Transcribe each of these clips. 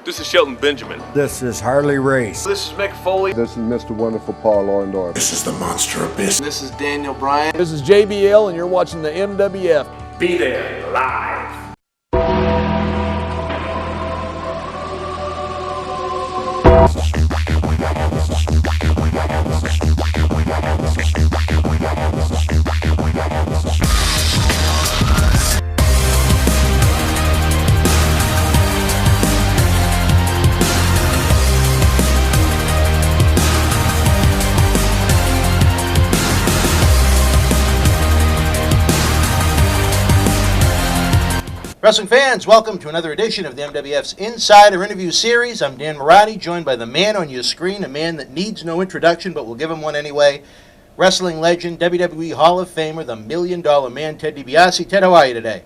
This is Shelton Benjamin. This is Harley Race. This is Mick Foley. This is Mr. Wonderful Paul Orndorff. This is the Monster Abyss. This is Daniel Bryan. This is JBL, and you're watching the MWF. Be there live. Wrestling fans, welcome to another edition of the MWF's Insider Interview Series. I'm Dan Marty, joined by the man on your screen, a man that needs no introduction, but we'll give him one anyway. Wrestling legend, WWE Hall of Famer, the $1 Million Man, Ted DiBiase. Ted, how are you today?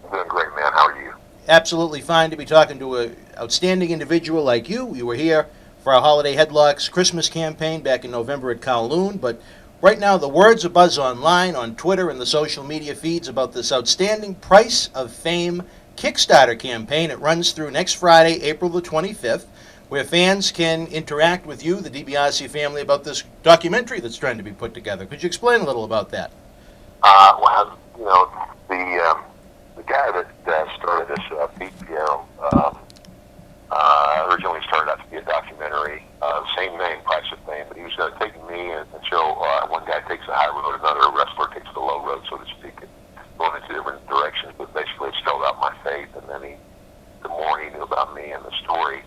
I'm doing great, man. How are you? Absolutely fine to be talking to an outstanding individual like you. You were here for our Holiday Headlocks Christmas campaign back in November at Kowloon, but right now, the words are buzz online, on Twitter, and the social media feeds about this outstanding Price of Fame Kickstarter campaign. It runs through next Friday, April the 25th, where fans can interact with you, the DiBiase family, about this documentary that's trying to be put together. Could you explain a little about that? Well, you know, the guy that started this feed, originally started out to be a documentary, same name, Price of Fame, but he was going to take me and show one guy takes the high road, another wrestler takes the low road, so to speak, and going into different directions, but basically it spelled out my faith, and then the more he knew about me and the story,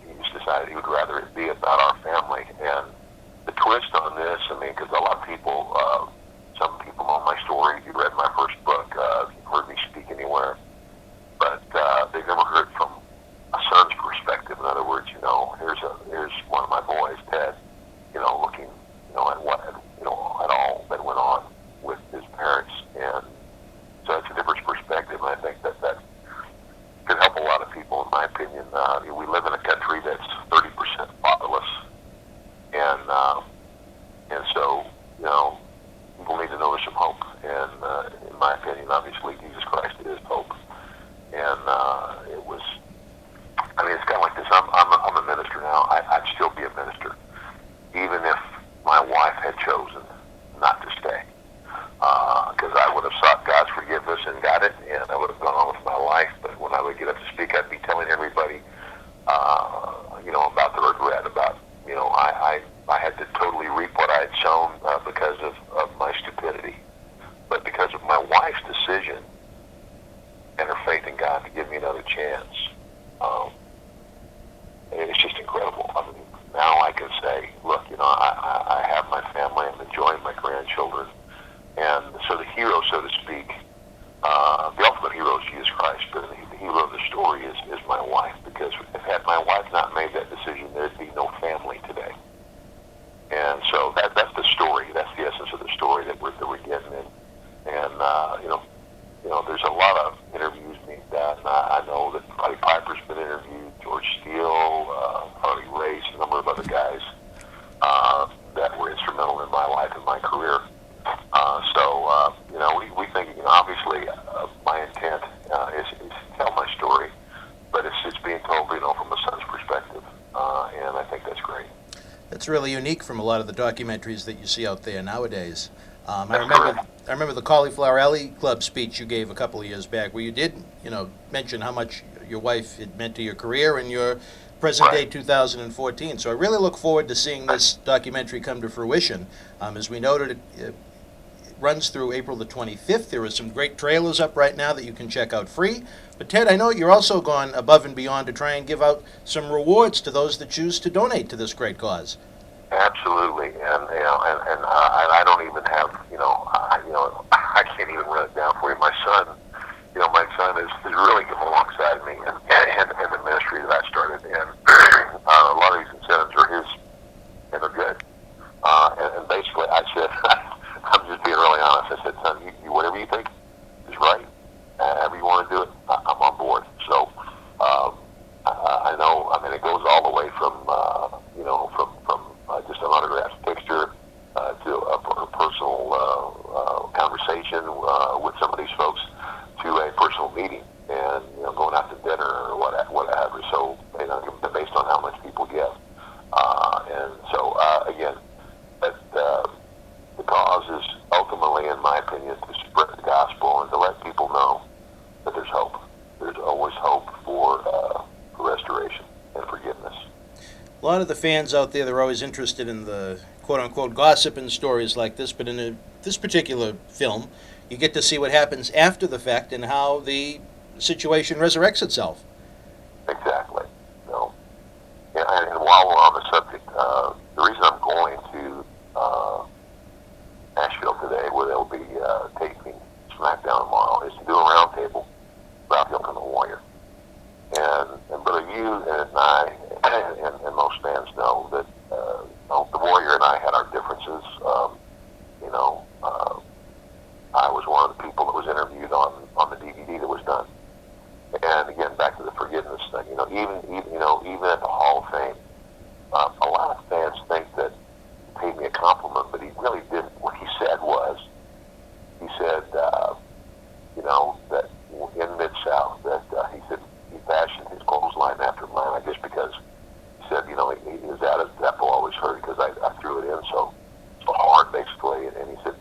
he just decided he would rather it be about our family. And the twist on this, I mean, because a lot of people, some people know my story. If you read my first book, you've heard me speak anywhere, but they've never heard from a son's perspective. In other words, you know, here's one of my boys, Ted, you know, looking, you know, at what, you know, at all that went on with his parents, and so it's a different perspective, and I think that could help a lot of people, in my opinion. We live in a country that's 30% fatherless, and so, you know, people need to know there's some hope, and in my opinion, obviously, Jesus Christ is hope, and it was, I mean, it's kind of like this. I'm a minister now. I'd still be a minister, even if my wife had chosen not to stay, because I would have sought God's forgiveness and got it, and I would have gone on with my life. But when I would get up to speak, I'd be telling everybody, you know, about the regret, about, you know, I had to totally reap what I had sown because of my stupidity, but because of my wife's decision and her faith in God to give me another chance. It's just incredible. I mean, now I can say, look, you know, I have my family, I'm enjoying my grandchildren, and so the hero, so to speak, the ultimate hero is Jesus Christ, but the hero of the story is my wife, because had my wife not made that decision, there'd be no family today. And so that's the story, that's the essence of the story that we're getting in. And, you know, there's a lot of interviews being done. I know that Roddy Piper's been interviewed, George Steele, Harley Race, a number of other guys that were instrumental in my life and my career. So, you know, we think, you know, obviously my intent is to tell my story, but it's being told, you know, from a son's perspective, and I think that's great. That's really unique from a lot of the documentaries that you see out there nowadays. I remember the Cauliflower Ali Club speech you gave a couple of years back, where you did, you know, mention how much your wife had meant to your career and your present day 2014. So I really look forward to seeing this documentary come to fruition. As we noted, it runs through April the 25th. There are some great trailers up right now that you can check out free. But Ted, I know you're also gone above and beyond to try and give out some rewards to those that choose to donate to this great cause. Absolutely, and you know, and I don't even have, you know, I can't even run it down for you. My son is really come alongside me and the ministry that I started, and a lot of these incentives are his, and they're good. And basically, I said, I'm just being really honest. I said, son, you whatever you think is right, however you want to do it, I'm on board. So I know. I mean, it goes all the way from you know, from just an autographed picture to a personal conversation with some of these folks, to a personal meeting, and, you know, going out to dinner or whatever. So opinion, to spread the gospel and to let people know that there's hope. There's always hope for restoration and forgiveness. A lot of the fans out there, they're always interested in the quote-unquote gossip and stories like this, but in this particular film, you get to see what happens after the fact and how the situation resurrects itself. Exactly. So, yeah, and while we're on the subject, the reason I'm going to Nashville today, where they'll be taping SmackDown tomorrow, is to do a roundtable about the Ultimate Warrior. And Brother, you and I and most fans know that the Warrior and I had our differences. I was one of the people that was interviewed on the DVD that was done. And again, back to the forgiveness thing. Even at the Hall of Fame, a lot of fans think that he paid me a compliment, but he really didn't. What he said was, he said, that in Mid-South, that he said he fashioned his clothesline after mine. I guess because he said, he was out of depth, always hurt because I threw it in so hard, basically. And he said,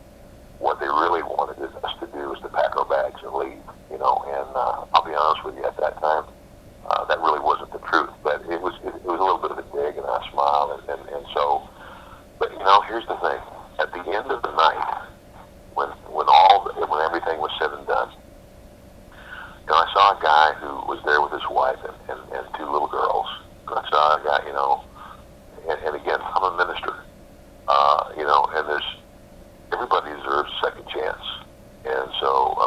what they really wanted us to do is to pack our bags and leave, and I'll be honest with you, at that time, that really wasn't the truth, but it was a little bit of a dig, and I smiled, and so, but here's the thing, at the end of the night, when everything was said and done, I saw a guy who was there with his wife and two little girls, and I saw a guy, and again, I'm a minister, and everybody deserves a second chance. And so,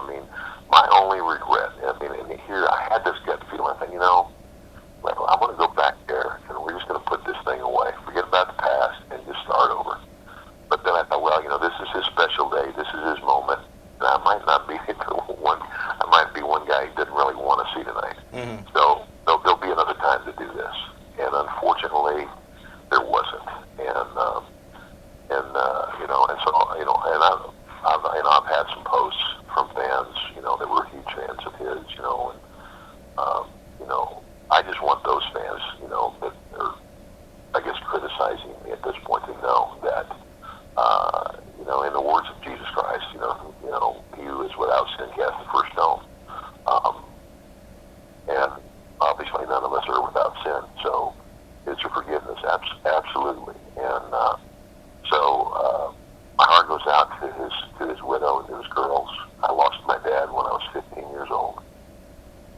my only regret, and here I had this gut feeling, I think, I want to go back there and we're just going to put this thing away, forget about the past, and just start over. But then I thought, well, this is his special day, this is his moment, and I might not be one guy he didn't really want to see tonight. Mm-hmm. So there'll be another time to do this. And unfortunately, there wasn't. And I've had some posts from fans, that were huge fans of his, and I just want those fans, that are, I guess, criticizing me at this point to know that, in the words of Jesus Christ, he who is without sin cast the first stone. And obviously none of us are without sin, so it's a forgiveness, absolutely. And my heart goes out to his widow and to his girls. I lost my dad when I was 15 years old,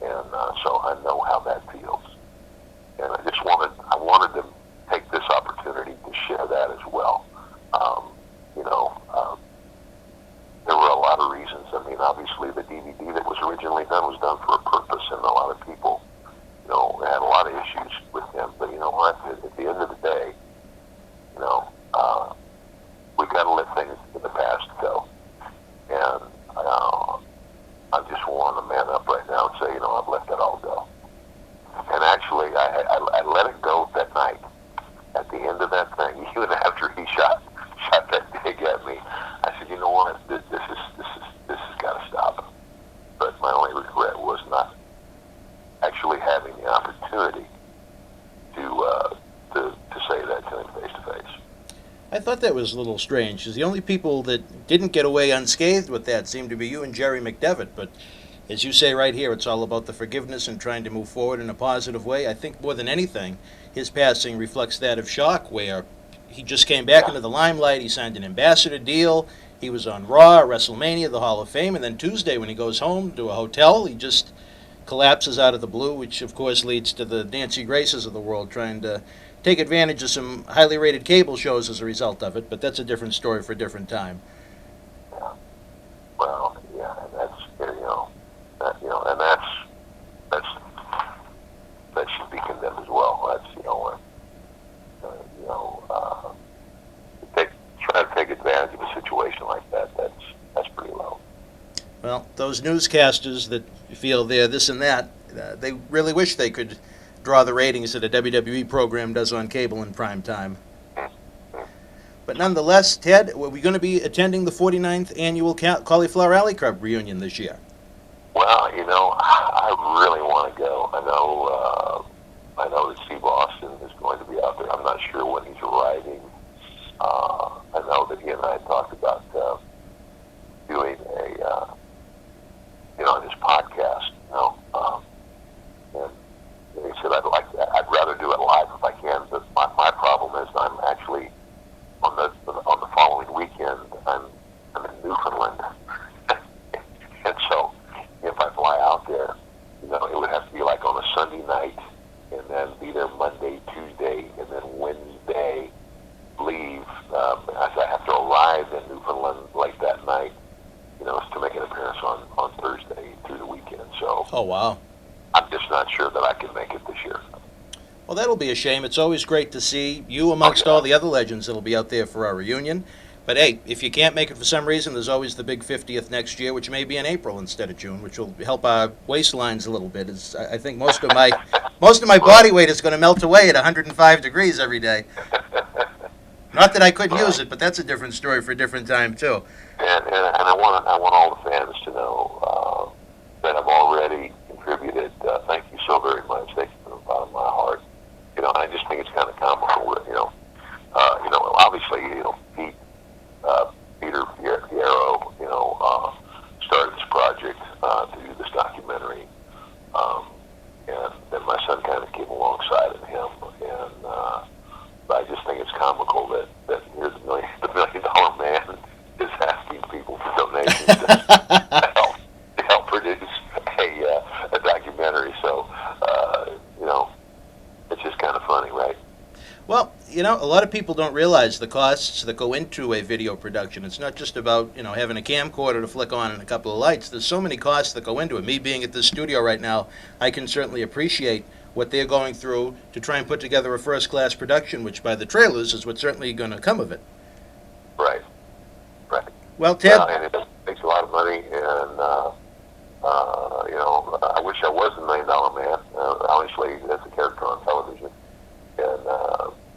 and so I know how that feels. And I wanted to take this opportunity to share that as well. There were a lot of reasons. Obviously the DVD that was originally done was done for a purpose, and a lot of people, had a lot of issues with him. But you know what? At the end of the day, we got to let things in the past go. And I just want to man up right now and say, I've let that all go. And actually, I let it go that night. At the end of that thing, even after he shot that dig at me, I said, you know what? This has got to stop. But my only regret was not actually having the opportunity to say that to him face to face. I thought that was a little strange, because the only people that didn't get away unscathed with that seemed to be you and Jerry McDevitt. But as you say right here, it's all about the forgiveness and trying to move forward in a positive way. I think more than anything, his passing reflects that of Shock, where he just came back into the limelight. He signed an ambassador deal. He was on Raw, WrestleMania, the Hall of Fame, and then Tuesday when he goes home to a hotel, he just collapses out of the blue, which of course leads to the Nancy Graces of the world trying to take advantage of some highly rated cable shows as a result of it, but that's a different story for a different time. Yeah. Well, yeah, and that's, and that should be condemned as well. That's, try to take advantage of a situation like that, that's pretty low. Well, those newscasters that feel they're this and that, they really wish they could draw the ratings that a WWE program does on cable in prime time. But nonetheless, Ted, are we going to be attending the 49th annual Cauliflower Ali Club reunion this year? Well, I really want to go. I know that Steve Austin is going to be out there. I'm not sure when he's arriving. I know that he and I talked about doing wow. I'm just not sure that I can make it this year. Well, that'll be a shame. It's always great to see you amongst all the other legends that'll be out there for our reunion. But hey, if you can't make it for some reason, there's always the big 50th next year, which may be in April instead of June, which will help our waistlines a little bit. I think most of my body weight is going to melt away at 105 degrees every day. Not that I couldn't use it, but that's a different story for a different time too. And I want all the fans to know that have already contributed. Thank you so very much. Thank you from the bottom of my heart. You know, I just think it's kind of comical. Obviously, Peter Fierro, started this project to do this documentary, and then my son kind of came alongside of him, and I just think it's comical that here's the $million Dollar Man is asking people for donations to help produce a documentary. So, it's just kind of funny, right? Well, a lot of people don't realize the costs that go into a video production. It's not just about, having a camcorder to flick on and a couple of lights. There's so many costs that go into it. Me being at this studio right now, I can certainly appreciate what they're going through to try and put together a first-class production, which by the trailers is what's certainly going to come of it. Right. Well, Ted... and it takes a lot of money, and, I wish I was the $1 Million Man. Obviously, that's a character on television. And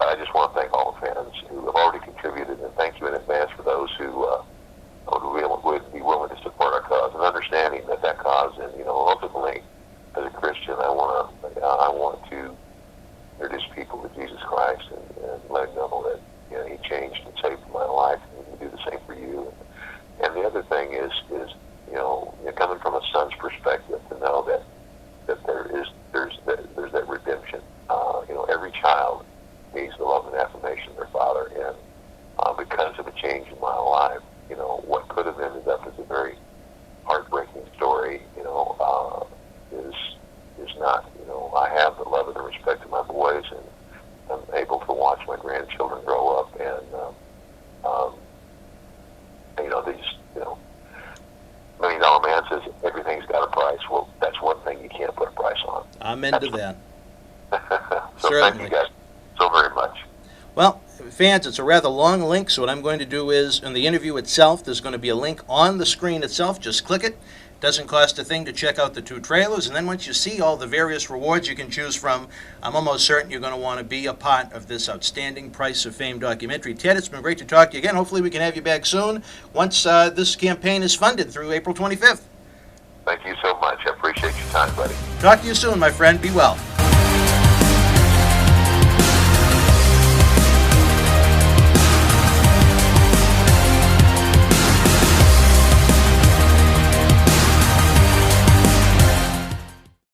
I just want to thank all the fans who have already contributed, and thank you in advance for those who would be willing to support our cause, and understanding that cause, and ultimately, as a Christian, I want to introduce people to Jesus Christ and let them know that He changed and saved my life, and He can do the same for you. And the other thing is coming from a son's perspective, to know that there's that redemption. Every child needs the love and affirmation of their father, and because of a change in my life, what could have ended up as a very heartbreaking story, is not. I have the love and the respect of my boys, and I'm able to watch my grandchildren grow up, and they just, $1 Million Man says everything's got a price. Well, that's one thing you can't put a price on. Amen to that. So Certainly. thank you guys so very much. Well, fans, it's a rather long link, so what I'm going to do is, in the interview itself, there's going to be a link on the screen itself. Just click it. Doesn't cost a thing to check out the 2 trailers, and then once you see all the various rewards you can choose from, I'm almost certain you're going to want to be a part of this outstanding Price of Fame documentary. Ted, it's been great to talk to you again. Hopefully we can have you back soon once this campaign is funded through April 25th. Thank you so much. I appreciate your time, buddy. Talk to you soon, my friend. Be well.